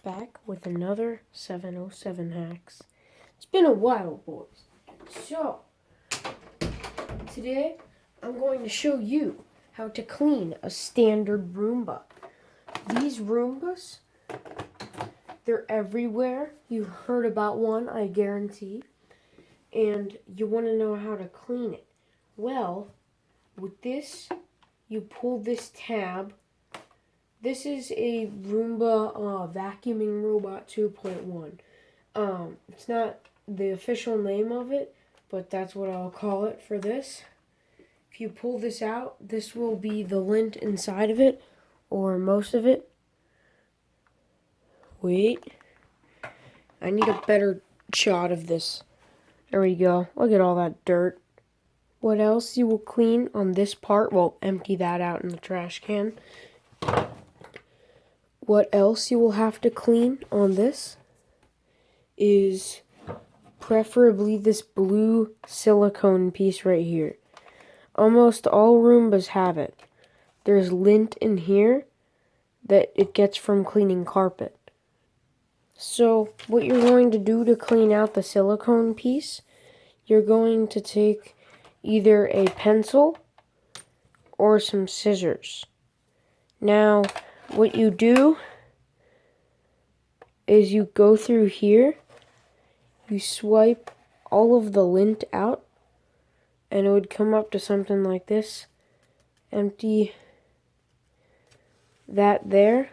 back with another 707 hacks. It's been a while, boys. So, today I'm going to show you how to clean a standard Roomba. These Roombas, they're everywhere. You've heard about one, I guarantee. And you want to know how to clean it. Well, with this, you pull this tab. This is a Roomba vacuuming robot 2.1. It's not the official name of it, but that's what I'll call it for this. If you pull this out, this will be the lint inside of it, or most of it. Wait. I need a better shot of this. There we go. Look at all that dirt. What else you will clean on this part? Well, empty that out in the trash can. What else you will have to clean on this is preferably this blue silicone piece right here. Almost all Roombas have it. There's lint in here that it gets from cleaning carpet. So what you're going to do to clean out the silicone piece, you're going to take either a pencil or some scissors. Now, what you do is you go through here, you swipe all of the lint out, and it would come up to something like this. Empty that there,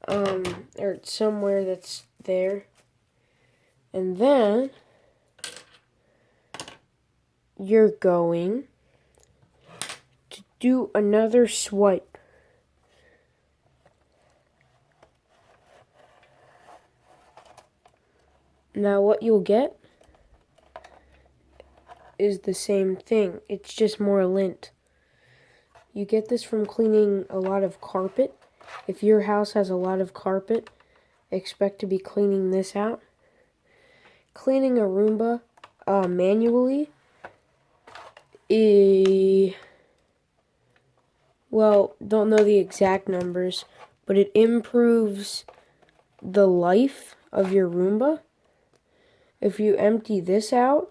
or somewhere that's there. And then you're going to do another swipe. Now what you'll get is the same thing. It's just more lint. You get this from cleaning a lot of carpet. If your house has a lot of carpet, expect to be cleaning this out. Cleaning a Roomba manually, well, don't know the exact numbers, but it improves the life of your Roomba. If you empty this out,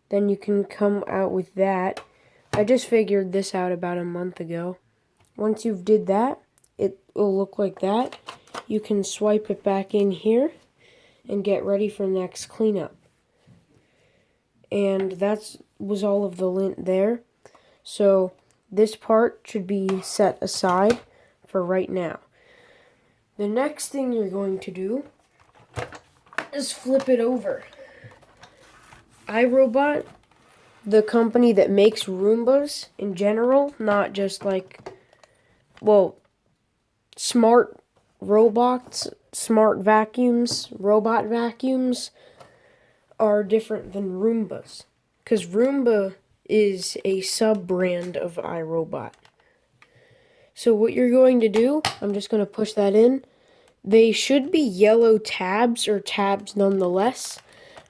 then you can come out with that. I just figured this out about a month ago. Once you've did that, it will look like that. You can swipe it back in here and get ready for next cleanup. And that was all of the lint there. So this part should be set aside for right now. The next thing you're going to do is flip it over. iRobot, the company that makes Roombas in general, not just like, well, smart robots, smart vacuums, robot vacuums are different than Roombas. Because Roomba is a sub-brand of iRobot. So what you're going to do, I'm just going to push that in. They should be yellow tabs, or tabs nonetheless.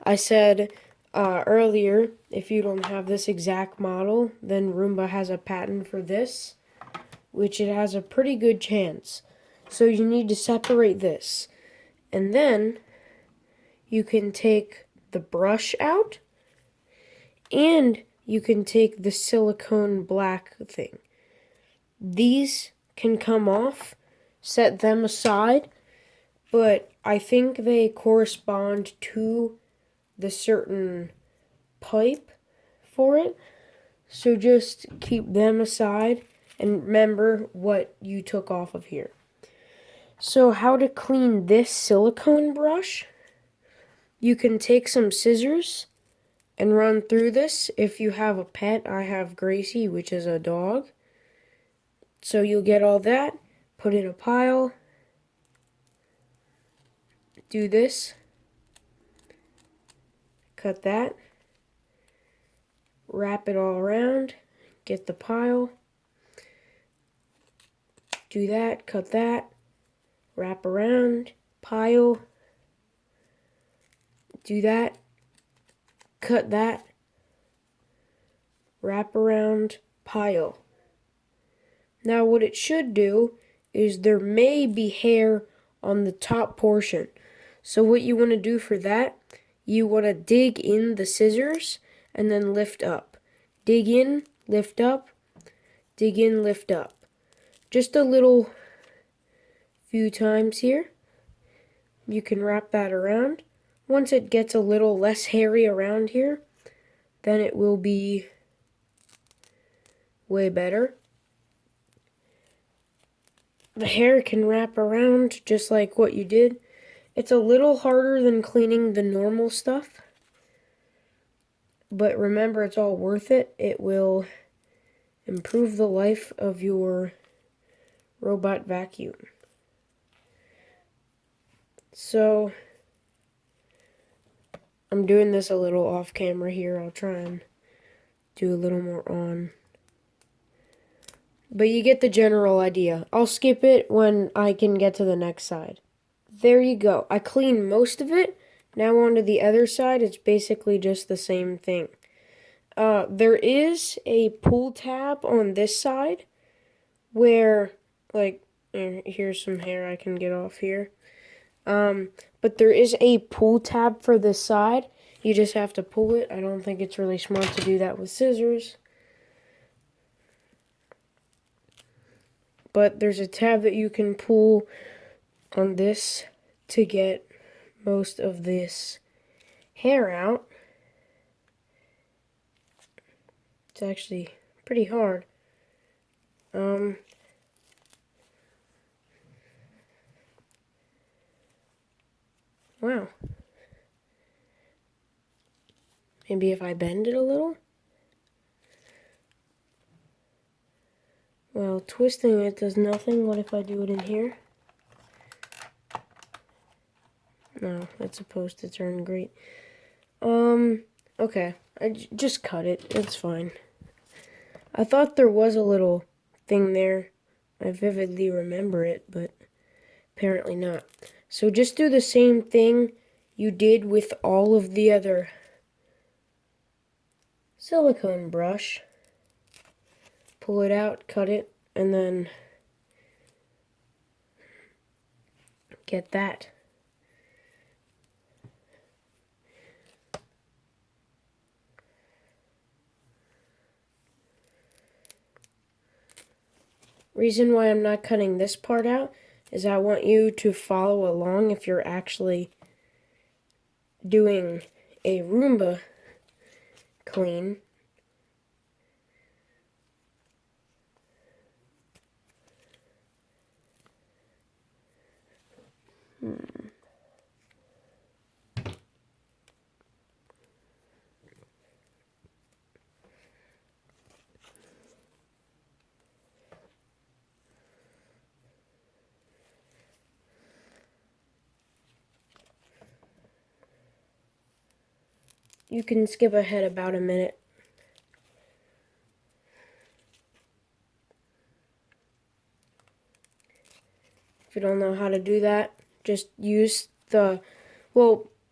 I said earlier, if you don't have this exact model, then Roomba has a patent for this, which it has a pretty good chance. So you need to separate this. And then you can take the brush out, and you can take the silicone black thing. These can come off, set them aside, but I think they correspond to the certain pipe for it. So just keep them aside and remember what you took off of here. So how to clean this silicone brush? You can take some scissors and run through this. If you have a pet, I have Gracie, which is a dog. So you'll get all that, put in a pile, do this, cut that, wrap it all around, get the pile, do that, cut that, wrap around, pile, do that, cut that, wrap around, pile. Now what it should do is there may be hair on the top portion. So what you want to do for that, you want to dig in the scissors and then lift up. Dig in, lift up, dig in, lift up. Just a little few times here. You can wrap that around. Once it gets a little less hairy around here, then it will be way better. The hair can wrap around just like what you did. It's a little harder than cleaning the normal stuff, but remember, it's all worth it. It will improve the life of your robot vacuum. So, I'm doing this a little off camera here. I'll try and do a little more on. But you get the general idea. I'll skip it when I can get to the next side. There you go. I cleaned most of it. Now on to the other side. It's basically just the same thing. There is a pull tab on this side where, like, here's some hair I can get off here. But there is a pull tab for this side. You just have to pull it. I don't think it's really smart to do that with scissors. But there's a tab that you can pull on this to get most of this hair out. It's actually pretty hard. Wow. Maybe if I bend it a little? Well, twisting it does nothing. What if I do it in here? No, it's supposed to turn great. Okay. I just cut it. It's fine. I thought there was a little thing there. I vividly remember it, but apparently not. So just do the same thing you did with all of the other silicone brush. Pull it out, cut it, and then get that. Reason why I'm not cutting this part out is I want you to follow along if you're actually doing a Roomba clean. You can skip ahead about a minute. If you don't know how to do that, just use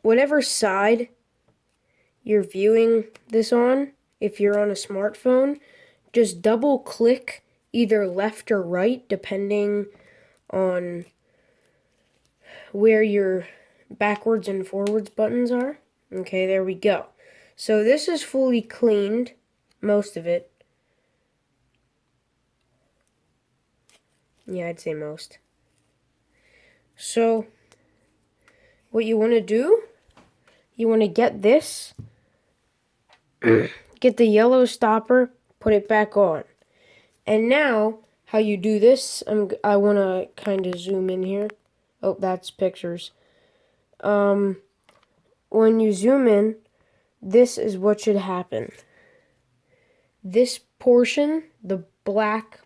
whatever side you're viewing this on. If you're on a smartphone, just double click either left or right depending on where your backwards and forwards buttons are. Okay, there we go. So this is fully cleaned, most of it. Yeah, I'd say most. So what you want to do, you want to get this, get the yellow stopper, put it back on. And now, how you do this, I want to kind of zoom in here. Oh, that's pictures. When you zoom in, this is what should happen. This portion, the black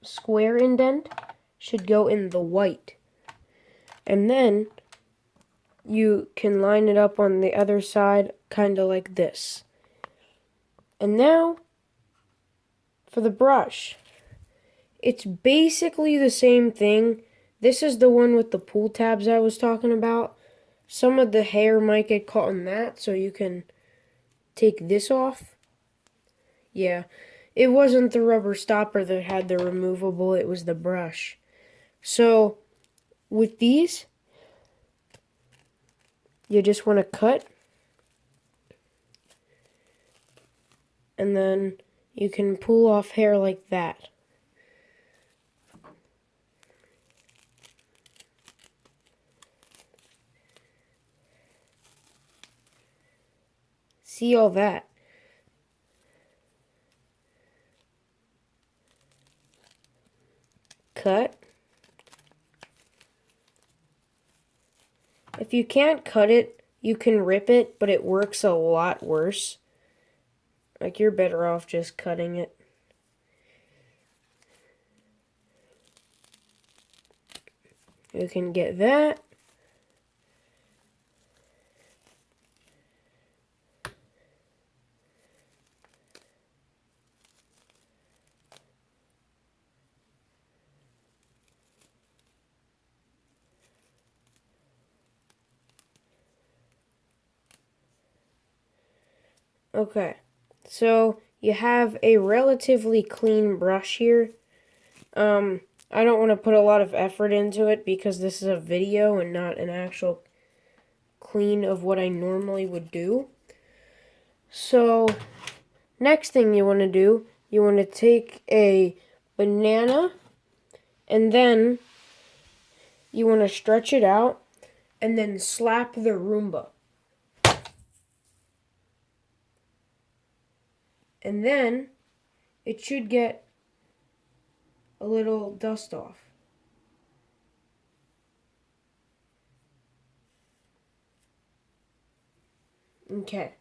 square indent, should go in the white. And then you can line it up on the other side, kind of like this. And now, for the brush, it's basically the same thing. This is the one with the pull tabs I was talking about. Some of the hair might get caught in that, so you can take this off. Yeah, it wasn't the rubber stopper that had the removable, it was the brush. So, with these, you just want to cut, and then you can pull off hair like that. See all that? Cut. If you can't cut it, you can rip it, but it works a lot worse. Like, you're better off just cutting it. You can get that. Okay, so you have a relatively clean brush here. I don't want to put a lot of effort into it because this is a video and not an actual clean of what I normally would do. So, next thing you want to do, you want to take a banana and then you want to stretch it out and then slap the Roomba. And then it should get a little dust off. Okay.